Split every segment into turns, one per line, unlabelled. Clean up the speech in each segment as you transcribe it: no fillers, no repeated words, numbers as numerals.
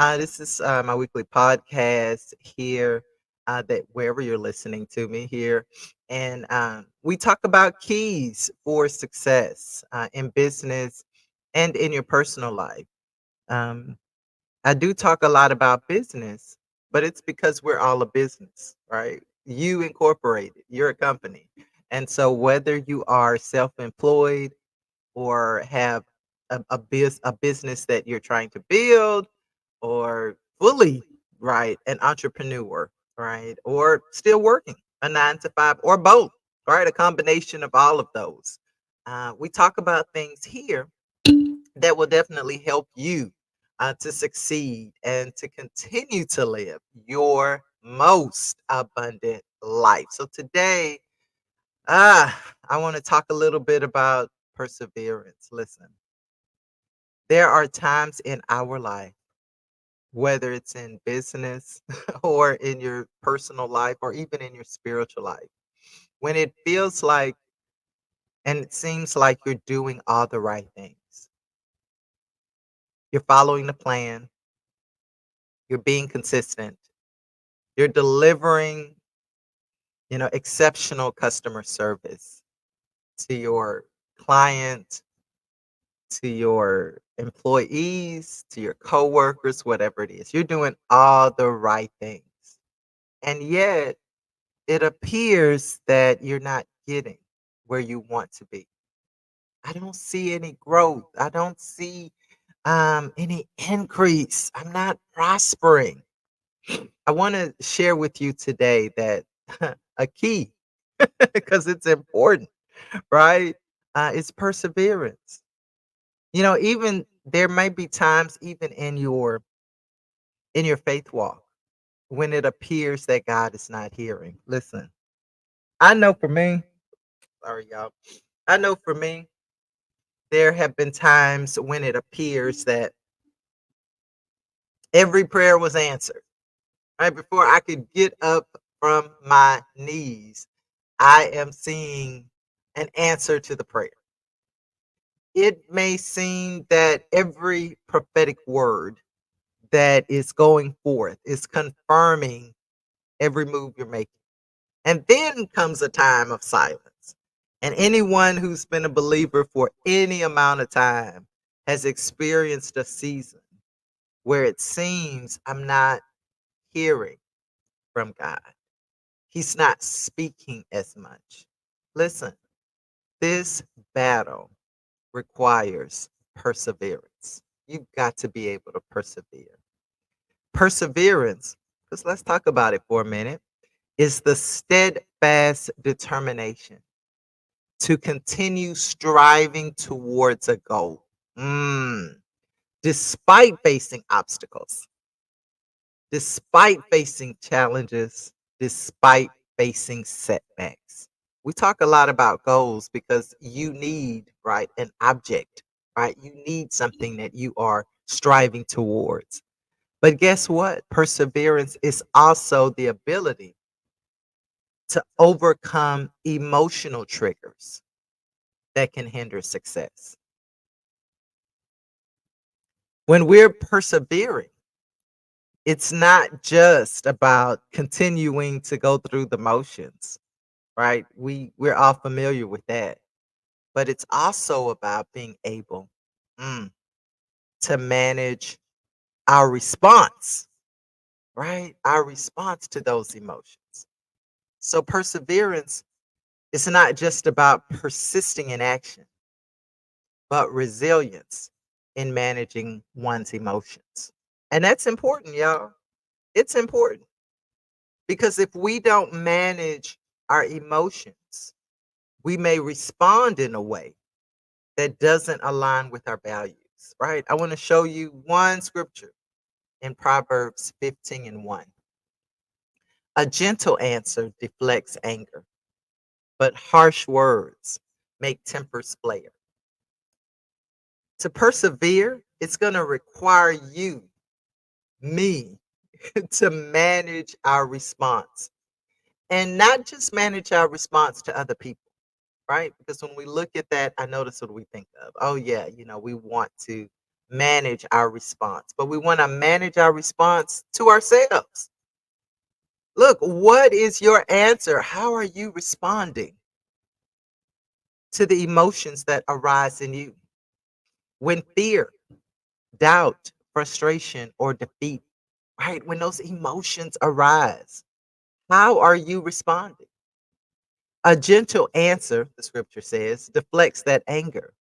This is my weekly podcast here, that wherever you're listening to me here. And we talk about keys for success in business and in your personal life. Um, I do talk a lot about business, but it's because we're all a business, right? You incorporated, you're a company. And so whether you are self employed or have a business that you're trying to build, or fully, right, an entrepreneur, right, or still working a 9 to 5, or both, right, a combination of all of those. We talk about things here that will definitely help you to succeed and to continue to live your most abundant life. So today, I want to talk a little bit about perseverance. Listen, there are times in our life, whether it's in business or in your personal life or even in your spiritual life, when it feels like and it seems like you're doing all the right things. You're following the plan, you're being consistent, you're delivering, exceptional customer service to your client, to your employees, to your coworkers, whatever it is. You're doing all the right things. And yet, it appears that you're not getting where you want to be. I don't see any growth. I don't see any increase. I'm not prospering. I want to share with you today that a key, because it's important, right? It's perseverance. Even there may be times, even in your faith walk, when it appears that God is not hearing. Listen, I know for me, sorry y'all. I know for me, there have been times when it appears that every prayer was answered. Right before I could get up from my knees, I am seeing an answer to the prayer. It may seem that every prophetic word that is going forth is confirming every move you're making. And then comes a time of silence. And anyone who's been a believer for any amount of time has experienced a season where it seems I'm not hearing from God. He's not speaking as much. Listen, this battle requires perseverance. You've got to be able to persevere. Perseverance, because let's talk about it for a minute, is the steadfast determination to continue striving towards a goal. Mm. Despite facing obstacles, despite facing challenges, despite facing setbacks. We talk a lot about goals because you need, right, an object, right? You need something that you are striving towards. But guess what? Perseverance is also the ability to overcome emotional triggers that can hinder success. When we're persevering, it's not just about continuing to go through the motions, right? We're all familiar with that. But it's also about being able mm, to manage our response, right? Our response to those emotions. So perseverance is not just about persisting in action, but resilience in managing one's emotions. And that's important, y'all. It's important because if we don't manage our emotions, we may respond in a way that doesn't align with our values, right? I want to show you one scripture in Proverbs 15:1. A gentle answer deflects anger, but harsh words make tempers flare. To persevere, it's going to require you, me, to manage our response, and not just manage our response to other people, right? Because when we look at that, I notice what we think of. Oh, yeah, we want to manage our response, but we want to manage our response to ourselves. Look, what is your answer? How are you responding to the emotions that arise in you when fear, doubt, frustration, or defeat, right? When those emotions arise, how are you responding? A gentle answer, the scripture says, deflects that anger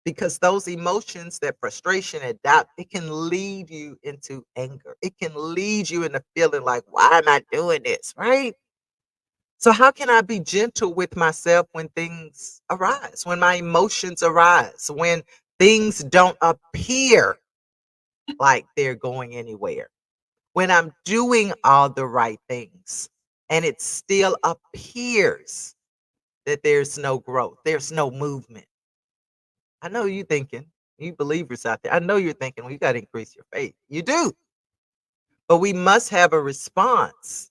because those emotions, that frustration and doubt, it can lead you into anger. It can lead you into feeling like, why am I doing this? Right? So, how can I be gentle with myself when things arise, when my emotions arise, when things don't appear like they're going anywhere, when I'm doing all the right things and it still appears that there's no growth, there's no movement? I know you thinking, you believers out there, I know you're thinking, well, you got to increase your faith. You do, but we must have a response,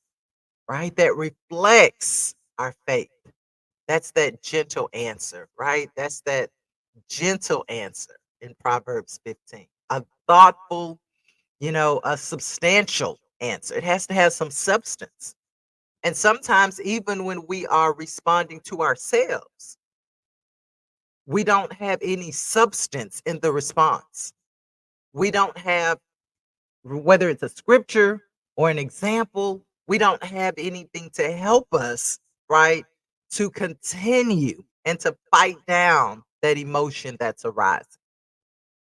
right, that reflects our faith. That's that gentle answer, right? That's that gentle answer in Proverbs 15. A thoughtful, a substantial answer. It has to have some substance. And sometimes, even when we are responding to ourselves, we don't have any substance in the response. We don't have, whether it's a scripture or an example, we don't have anything to help us, right, to continue and to fight down that emotion that's arising,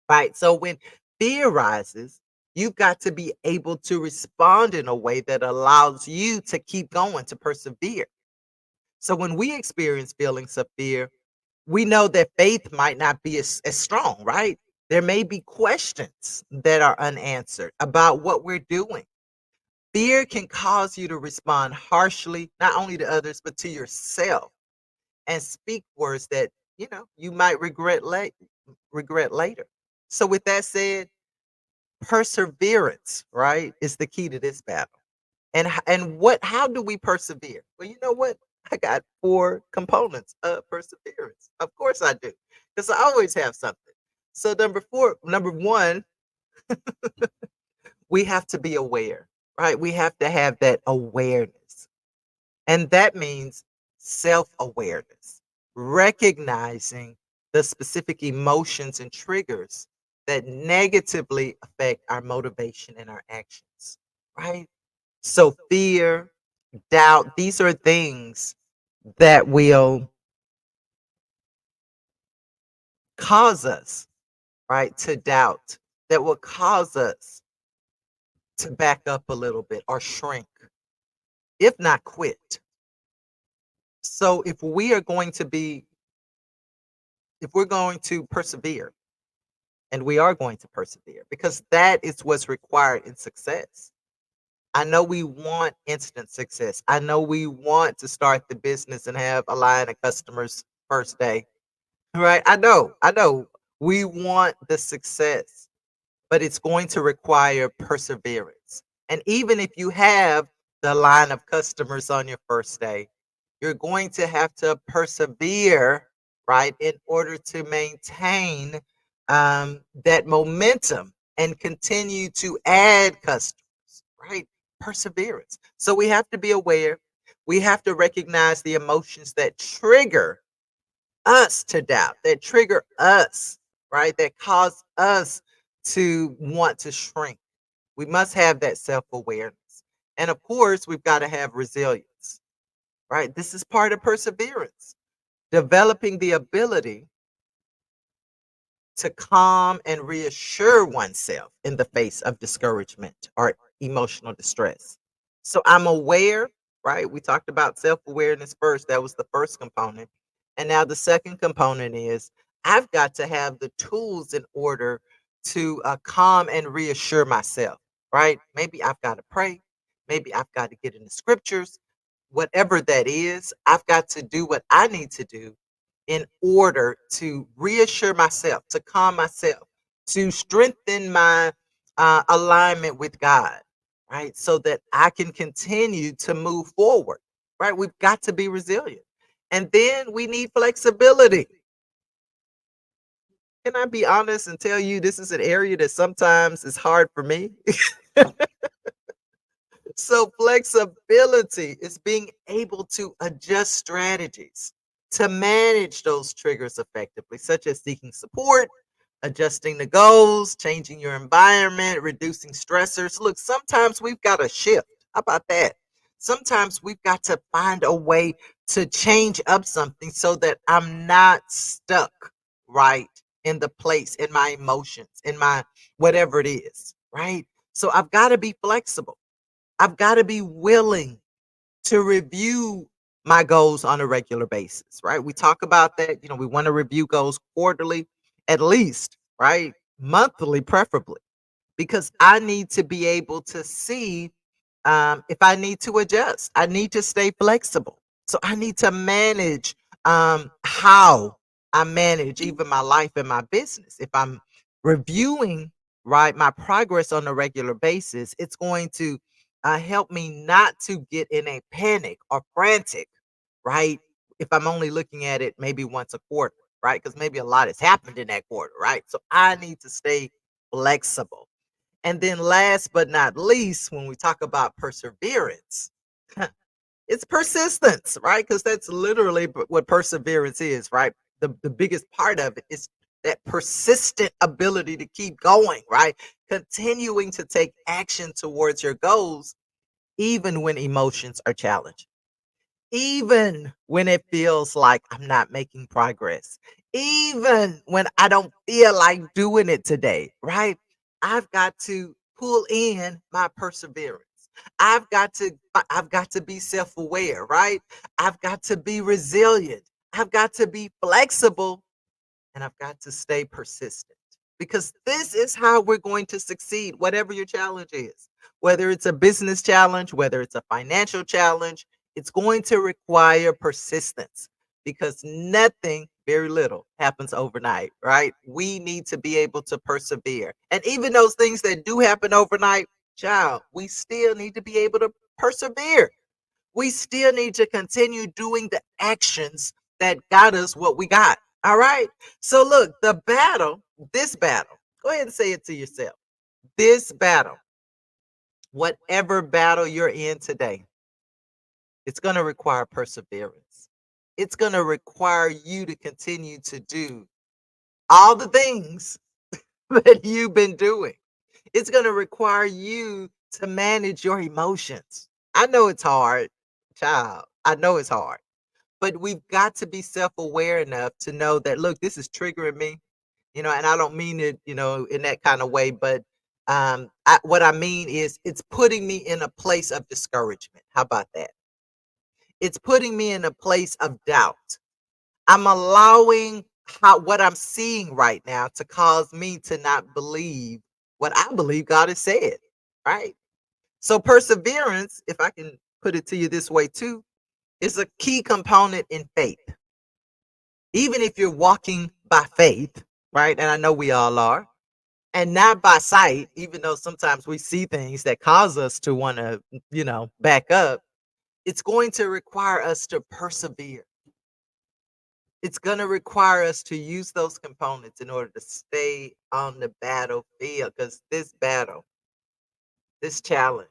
right? So when fear rises, you've got to be able to respond in a way that allows you to keep going, to persevere. So when we experience feelings of fear, we know that faith might not be as strong, right? There may be questions that are unanswered about what we're doing. Fear can cause you to respond harshly, not only to others, but to yourself, and speak words that, you might regret later. So with that said, perseverance, right, is the key to this battle. And how do we persevere? Well, you know what? I got four components of perseverance. Of course I do, because I always have something. So number one, we have to be aware, right? We have to have that awareness. And that means self-awareness, recognizing the specific emotions and triggers that negatively affect our motivation and our actions, right? So fear, doubt, these are things that will cause us, right, to doubt, that will cause us to back up a little bit or shrink, if not quit. So if we're going to persevere, and we are going to persevere because that is what's required in success. I know we want instant success. I know we want to start the business and have a line of customers first day. Right? I know. We want the success, but it's going to require perseverance. And even if you have the line of customers on your first day, you're going to have to persevere, right, in order to maintain that momentum and continue to add customers, right? Perseverance. So we have to be aware. We have to recognize the emotions that trigger us to doubt, that trigger us, right? That cause us to want to shrink. We must have that self awareness. And of course, we've got to have resilience, right? This is part of perseverance, developing the ability to calm and reassure oneself in the face of discouragement or emotional distress. So I'm aware, right? We talked about self awareness first. That was the first component. And now the second component is I've got to have the tools in order to calm and reassure myself, right? Maybe I've got to pray. Maybe I've got to get in the scriptures. Whatever that is, I've got to do what I need to do in order to reassure myself, to calm myself, to strengthen my alignment with God, right? So that I can continue to move forward, right? We've got to be resilient. And then we need flexibility. Can I be honest and tell you this is an area that sometimes is hard for me? So flexibility is being able to adjust strategies to manage those triggers effectively, such as seeking support, adjusting the goals, changing your environment, reducing stressors. Look, sometimes we've got to shift. How about that? Sometimes we've got to find a way to change up something so that I'm not stuck right in the place, in my emotions, in my whatever it is, right? So I've got to be flexible. I've got to be willing to review my goals on a regular basis, right? We talk about that. We want to review goals quarterly, at least, right? Monthly, preferably, because I need to be able to see if I need to adjust. I need to stay flexible. So I need to manage how I manage even my life and my business. If I'm reviewing, right, my progress on a regular basis, it's going to help me not to get in a panic or frantic, right? If I'm only looking at it maybe once a quarter, right? Because maybe a lot has happened in that quarter, right? So I need to stay flexible. And then last but not least, when we talk about perseverance, it's persistence, right? Because that's literally what perseverance is, right? The biggest part of it is that persistent ability to keep going, right? Continuing to take action towards your goals, even when emotions are challenged, even when it feels like I'm not making progress, even when I don't feel like doing it today, right? I've got to pull in my perseverance. I've got to be self-aware, right? I've got to be resilient. I've got to be flexible and I've got to stay persistent because this is how we're going to succeed, whatever your challenge is. Whether it's a business challenge, whether it's a financial challenge, it's going to require persistence because nothing, very little, happens overnight, right? We need to be able to persevere. And even those things that do happen overnight, child, we still need to be able to persevere. We still need to continue doing the actions that got us what we got. All right. So, look, this battle, go ahead and say it to yourself. This battle, whatever battle you're in today, it's going to require perseverance. It's going to require you to continue to do all the things that you've been doing. It's going to require you to manage your emotions. I know it's hard, child. I know it's hard. But we've got to be self-aware enough to know that, look, this is triggering me, and I don't mean it, in that kind of way, but what I mean is it's putting me in a place of discouragement. How about that? It's putting me in a place of doubt. I'm allowing what I'm seeing right now to cause me to not believe what I believe God has said, right? So perseverance, if I can put it to you this way too, is a key component in faith. Even if you're walking by faith, right? And I know we all are, and not by sight, even though sometimes we see things that cause us to want to, back up, it's going to require us to persevere. It's going to require us to use those components in order to stay on the battlefield because this battle, this challenge,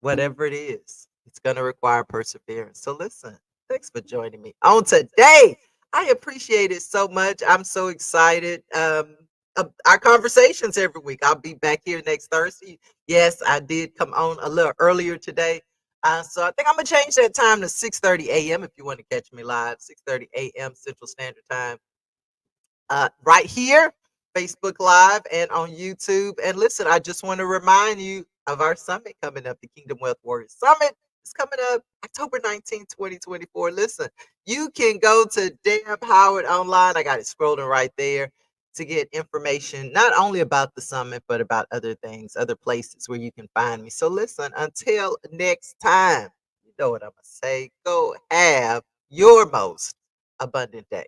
whatever it is, it's going to require perseverance. So listen, thanks for joining me on today. I appreciate it so much. I'm so excited. Our conversations every week. I'll be back here next Thursday. Yes, I did come on a little earlier today. So I think I'm gonna change that time to 6:30 a.m. if you want to catch me live, 6:30 a.m. Central Standard Time, right here, Facebook Live and on YouTube. And listen, I just want to remind you of our summit coming up, the Kingdom Wealth Warriors Summit. It's coming up October 19th, 2024. Listen, you can go to Deb Howard online. I got it scrolling right there to get information not only about the summit, but about other things, other places where you can find me. So listen, until next time, you know what I'm going to say. Go have your most abundant day.